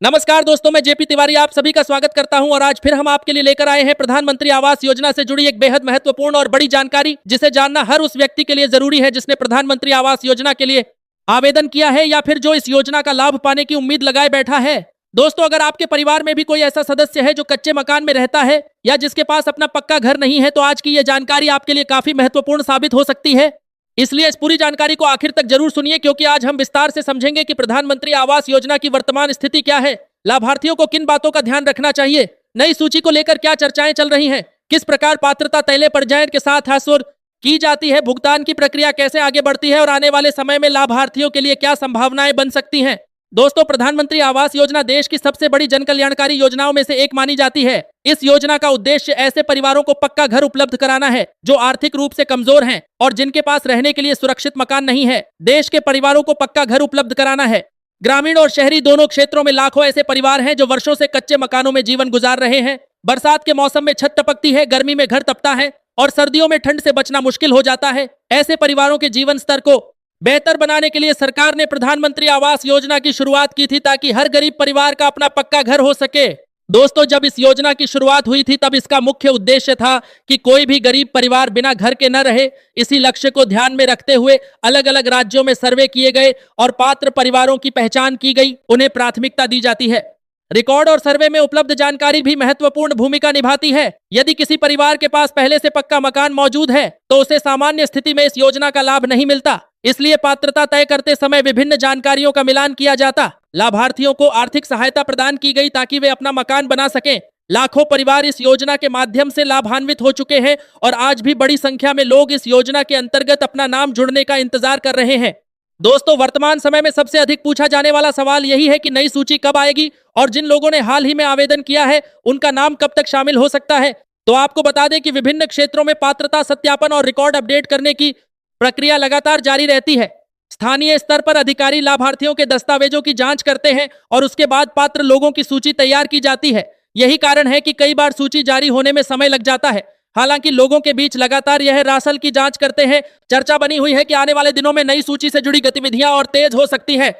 नमस्कार दोस्तों, मैं जेपी तिवारी आप सभी का स्वागत करता हूं और आज फिर हम आपके लिए लेकर आए हैं प्रधानमंत्री आवास योजना से जुड़ी एक बेहद महत्वपूर्ण और बड़ी जानकारी, जिसे जानना हर उस व्यक्ति के लिए जरूरी है जिसने प्रधानमंत्री आवास योजना के लिए आवेदन किया है या फिर जो इस योजना का लाभ पाने की उम्मीद लगाए बैठा है। दोस्तों, अगर आपके परिवार में भी कोई ऐसा सदस्य है जो कच्चे मकान में रहता है या जिसके पास अपना पक्का घर नहीं है, तो आज की ये जानकारी आपके लिए काफी महत्वपूर्ण साबित हो सकती है। इसलिए इस पूरी जानकारी को आखिर तक जरूर सुनिए, क्योंकि आज हम विस्तार से समझेंगे कि प्रधानमंत्री आवास योजना की वर्तमान स्थिति क्या है, लाभार्थियों को किन बातों का ध्यान रखना चाहिए, नई सूची को लेकर क्या चर्चाएं चल रही हैं, किस प्रकार पात्रता तैले पर्याय के साथ हासिल की जाती है, भुगतान की प्रक्रिया कैसे आगे बढ़ती है और आने वाले समय में लाभार्थियों के लिए क्या संभावनाएं बन सकती हैं। दोस्तों, प्रधानमंत्री आवास योजना देश की सबसे बड़ी जनकल्याणकारी योजनाओं में से एक मानी जाती है। इस योजना का उद्देश्य ऐसे परिवारों को पक्का घर उपलब्ध कराना है जो आर्थिक रूप से कमजोर हैं और जिनके पास रहने के लिए सुरक्षित मकान नहीं है। देश के परिवारों को पक्का घर उपलब्ध कराना है। ग्रामीण और शहरी दोनों क्षेत्रों में लाखों ऐसे परिवार हैं जो वर्षों से कच्चे मकानों में जीवन गुजार रहे हैं। बरसात के मौसम में छत टपकती है, गर्मी में घर तपता है और सर्दियों में ठंड से बचना मुश्किल हो जाता है। ऐसे परिवारों के जीवन स्तर को बेहतर बनाने के लिए सरकार ने प्रधानमंत्री आवास योजना की शुरुआत की थी, ताकि हर गरीब परिवार का अपना पक्का घर हो सके। दोस्तों, जब इस योजना की शुरुआत हुई थी तब इसका मुख्य उद्देश्य था कि कोई भी गरीब परिवार बिना घर के न रहे। इसी लक्ष्य को ध्यान में रखते हुए अलग अलग राज्यों में सर्वे किए गए और पात्र परिवारों की पहचान की गई, उन्हें प्राथमिकता दी जाती है। रिकॉर्ड और सर्वे में उपलब्ध जानकारी भी महत्वपूर्ण भूमिका निभाती है। यदि किसी परिवार के पास पहले से पक्का मकान मौजूद है तो उसे सामान्य स्थिति में इस योजना का लाभ नहीं मिलता। इसलिए पात्रता तय करते समय विभिन्न जानकारियों का मिलान किया जाता। लाभार्थियों को आर्थिक सहायता प्रदान की गई ताकि वे अपना मकान बना सकें। लाखों परिवार इस योजना के माध्यम से लाभान्वित हो चुके हैं और आज भी बड़ी संख्या में लोग इस योजना के अंतर्गत अपना नाम जुड़ने का इंतजार कर रहे हैं। दोस्तों, वर्तमान समय में सबसे अधिक पूछा जाने वाला सवाल यही है कि नई सूची कब आएगी और जिन लोगों ने हाल ही में आवेदन किया है उनका नाम कब तक शामिल हो सकता है। तो आपको बता दें कि विभिन्न क्षेत्रों में पात्रता सत्यापन और रिकॉर्ड अपडेट करने की प्रक्रिया लगातार जारी रहती है। स्थानीय स्तर पर अधिकारी लाभार्थियों के दस्तावेजों की जांच करते हैं और उसके बाद पात्र लोगों की सूची तैयार की जाती है। यही कारण है कि कई बार सूची जारी होने में समय लग जाता है। हालांकि लोगों के बीच लगातार यह रासल की जांच करते हैं। चर्चा बनी हुई है कि आने वाले दिनों में नई सूची से जुड़ी गतिविधियां और तेज हो सकती हैं।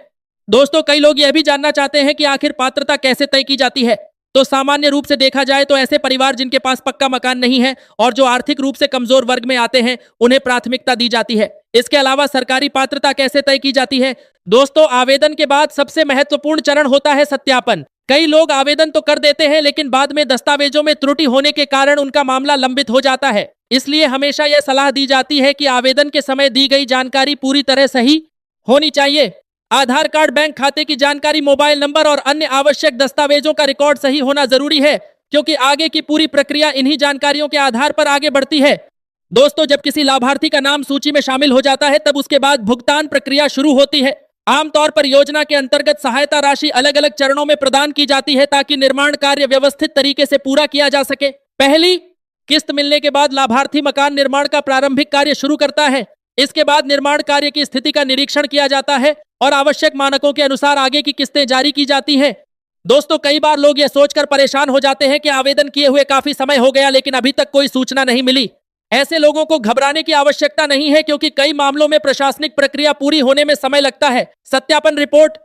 दोस्तों, कई लोग यह भी जानना चाहते हैं कि आखिर पात्रता कैसे तय की जाती है। तो सामान्य रूप से देखा जाए तो ऐसे परिवार जिनके पास पक्का मकान नहीं है और जो आर्थिक रूप से कमजोर वर्ग में आते हैं, उन्हें प्राथमिकता दी जाती है। इसके अलावा सरकारी पात्रता कैसे तय की जाती है? दोस्तों, आवेदन के बाद सबसे महत्वपूर्ण चरण होता है सत्यापन। कई लोग आवेदन तो कर देते हैं लेकिन बाद में दस्तावेजों में त्रुटि होने के कारण उनका मामला लंबित हो जाता है। इसलिए हमेशा यह सलाह दी जाती है कि आवेदन के समय दी गई जानकारी पूरी तरह सही होनी चाहिए। आधार कार्ड, बैंक खाते की जानकारी, मोबाइल नंबर और अन्य आवश्यक दस्तावेजों का रिकॉर्ड सही होना जरूरी है, क्योंकि आगे की पूरी प्रक्रिया इन्हीं जानकारियों के आधार पर आगे बढ़ती है। दोस्तों, जब किसी लाभार्थी का नाम सूची में शामिल हो जाता है तब उसके बाद भुगतान प्रक्रिया शुरू होती है। आमतौर पर योजना के अंतर्गत सहायता राशि अलग अलग चरणों में प्रदान की जाती है ताकि निर्माण कार्य व्यवस्थित तरीके से पूरा किया जा सके। पहली किस्त मिलने के बाद लाभार्थी मकान निर्माण का प्रारंभिक कार्य शुरू करता है। इसके बाद निर्माण कार्य की स्थिति का निरीक्षण किया जाता है और आवश्यक मानकों के अनुसार आगे की किस्तें जारी की जाती हैं। दोस्तों, कई बार लोग यह सोचकर परेशान हो जाते हैं कि आवेदन किए हुए काफी समय हो गया लेकिन अभी तक कोई सूचना नहीं मिली। ऐसे लोगों को घबराने की आवश्यकता नहीं है, क्योंकि कई मामलों में प्रशासनिक प्रक्रिया पूरी होने में समय लगता है। सत्यापन रिपोर्ट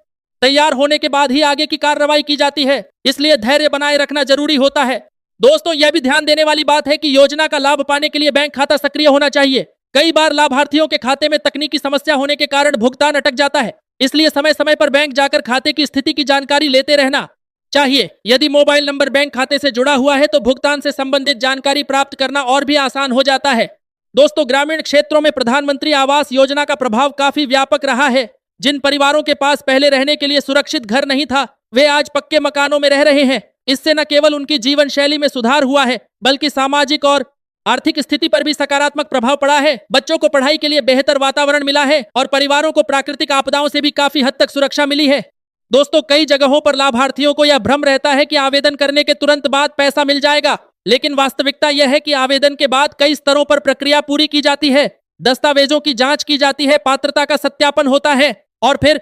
तैयार होने के बाद ही आगे की कार्रवाई की जाती है, इसलिए धैर्य बनाए रखना जरूरी होता है। दोस्तों, यह भी ध्यान देने वाली बात है कि योजना का लाभ पाने के लिए बैंक खाता सक्रिय होना चाहिए। कई बार लाभार्थियों के खाते में तकनीकी समस्या होने के कारण भुगतान अटक जाता है, इसलिए समय समय पर बैंक जाकर खाते की स्थिति की जानकारी लेते रहना चाहिए। यदि मोबाइल नंबर बैंक खाते से जुड़ा हुआ है तो भुगतान से संबंधित जानकारी प्राप्त करना और भी आसान हो जाता है। दोस्तों, ग्रामीण क्षेत्रों में प्रधानमंत्री आवास योजना का प्रभाव काफी व्यापक रहा है। जिन परिवारों के पास पहले रहने के लिए सुरक्षित घर नहीं था, वे आज पक्के मकानों में रह रहे हैं। इससे न केवल उनकी जीवन शैली में सुधार हुआ है, बल्कि सामाजिक और आर्थिक स्थिति पर भी सकारात्मक प्रभाव पड़ा है। बच्चों को पढ़ाई के लिए बेहतर वातावरण मिला है और परिवारों को प्राकृतिक आपदाओं से भी काफी हद तक सुरक्षा मिली है। दोस्तों, कई जगहों पर लाभार्थियों को यह भ्रम रहता है कि आवेदन करने के तुरंत बाद पैसा मिल जाएगा, लेकिन वास्तविकता यह है कि आवेदन के बाद कई स्तरों पर प्रक्रिया पूरी की जाती है। दस्तावेजों की जांच की जाती है, पात्रता का सत्यापन होता है और फिर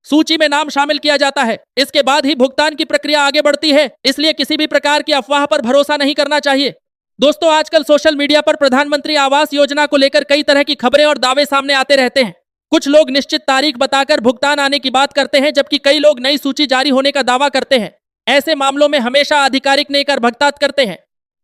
सूची में नाम शामिल किया जाता है। इसके बाद ही भुगतान की प्रक्रिया आगे बढ़ती है। इसलिए किसी भी प्रकार की अफवाह पर भरोसा नहीं करना चाहिए। दोस्तों, आजकल सोशल मीडिया पर प्रधानमंत्री आवास योजना को लेकर कई तरह की खबरें और दावे सामने आते रहते हैं। कुछ लोग निश्चित तारीख बताकर भुगतान आने की बात करते हैं, जबकि कई लोग नई सूची जारी होने का दावा करते हैं। ऐसे मामलों में हमेशा आधिकारिक नेकर भुगतान करते हैं।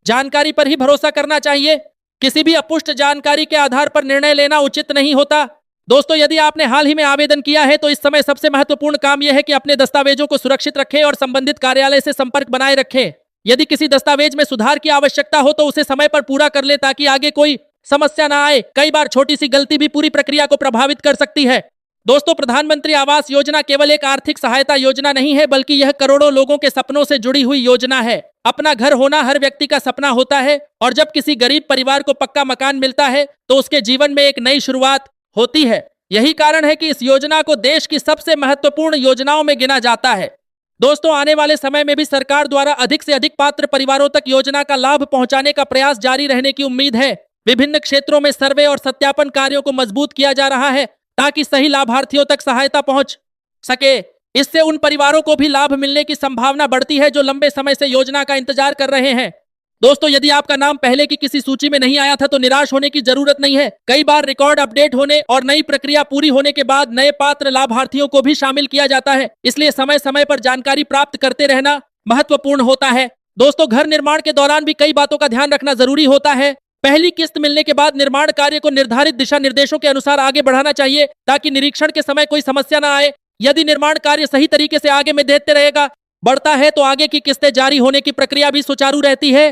जानकारी पर ही भरोसा करना चाहिए। किसी भी अपुष्ट जानकारी के आधार पर निर्णय लेना उचित नहीं होता। दोस्तों, यदि आपने हाल ही में आवेदन किया है तो इस समय सबसे महत्वपूर्ण काम यह है कि अपने दस्तावेजों को सुरक्षित रखें और संबंधित कार्यालय से संपर्क बनाए रखें। यदि किसी दस्तावेज में सुधार की आवश्यकता हो तो उसे समय पर पूरा कर ले, ताकि आगे कोई समस्या ना आए। कई बार छोटी सी गलती भी पूरी प्रक्रिया को प्रभावित कर सकती है। दोस्तों, प्रधानमंत्री आवास योजना केवल एक आर्थिक सहायता योजना नहीं है, बल्कि यह करोड़ों लोगों के सपनों से जुड़ी हुई योजना है। अपना घर होना हर व्यक्ति का सपना होता है, और जब किसी गरीब परिवार को पक्का मकान मिलता है तो उसके जीवन में एक नई शुरुआत होती है। यही कारण है कि इस योजना को देश की सबसे महत्वपूर्ण योजनाओं में गिना जाता है। दोस्तों, आने वाले समय में भी सरकार द्वारा अधिक से अधिक पात्र परिवारों तक योजना का लाभ पहुंचाने का प्रयास जारी रहने की उम्मीद है। विभिन्न क्षेत्रों में सर्वे और सत्यापन कार्यों को मजबूत किया जा रहा है, ताकि सही लाभार्थियों तक सहायता पहुंच सके। इससे उन परिवारों को भी लाभ मिलने की संभावना बढ़ती है जो लंबे समय से योजना का इंतजार कर रहे हैं। दोस्तों, यदि आपका नाम पहले की किसी सूची में नहीं आया था तो निराश होने की जरूरत नहीं है। कई बार रिकॉर्ड अपडेट होने और नई प्रक्रिया पूरी होने के बाद नए पात्र लाभार्थियों को भी शामिल किया जाता है। इसलिए समय समय पर जानकारी प्राप्त करते रहना महत्वपूर्ण होता है। दोस्तों, घर निर्माण के दौरान भी कई बातों का ध्यान रखना जरूरी होता है। पहली किस्त मिलने के बाद निर्माण कार्य को निर्धारित दिशा निर्देशों के अनुसार आगे बढ़ाना चाहिए, ताकि निरीक्षण के समय कोई समस्या न आए। यदि निर्माण कार्य सही तरीके से आगे में देखते रहेगा बढ़ता है तो आगे की किस्तें जारी होने की प्रक्रिया भी सुचारू रहती है।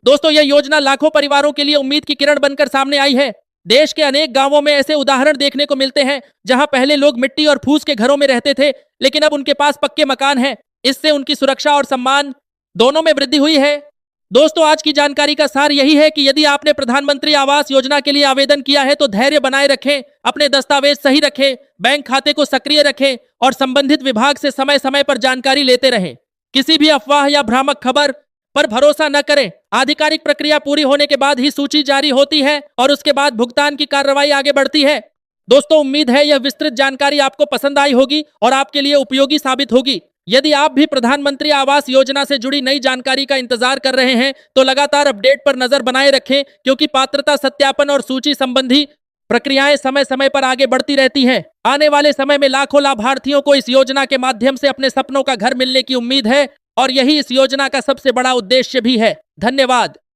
दोस्तों, यह योजना लाखों परिवारों के लिए उम्मीद की किरण बनकर सामने आई है। देश के अनेक गांवों में ऐसे उदाहरण देखने को मिलते हैं जहां पहले लोग मिट्टी और फूस के घरों में रहते थे, लेकिन अब उनके पास पक्के मकान हैं। इससे उनकी सुरक्षा और सम्मान दोनों में वृद्धि हुई है। दोस्तों, आज की जानकारी का सार यही है कि यदि आपने प्रधानमंत्री आवास योजना के लिए आवेदन किया है तो धैर्य बनाए रखें, अपने दस्तावेज सही रखें, बैंक खाते को सक्रिय रखें और संबंधित विभाग से समय समय पर जानकारी लेते रहें। किसी भी अफवाह या भ्रामक खबर पर भरोसा न करें। आधिकारिक प्रक्रिया पूरी होने के बाद ही सूची जारी होती है और उसके बाद भुगतान की कार्रवाई आगे बढ़ती है। दोस्तों, उम्मीद है यह विस्तृत जानकारी आपको पसंद आई होगी और आपके लिए उपयोगी साबित होगी। यदि आप भी प्रधानमंत्री आवास योजना से जुड़ी नई जानकारी का इंतजार कर रहे हैं तो लगातार अपडेट पर नजर बनाए रखें, क्योंकि पात्रता सत्यापन और सूची संबंधी प्रक्रियाएं समय समय पर आगे बढ़ती रहती हैं। आने वाले समय में लाखों लाभार्थियों को इस योजना के माध्यम से अपने सपनों का घर मिलने की उम्मीद है, और यही इस योजना का सबसे बड़ा उद्देश्य भी है। धन्यवाद।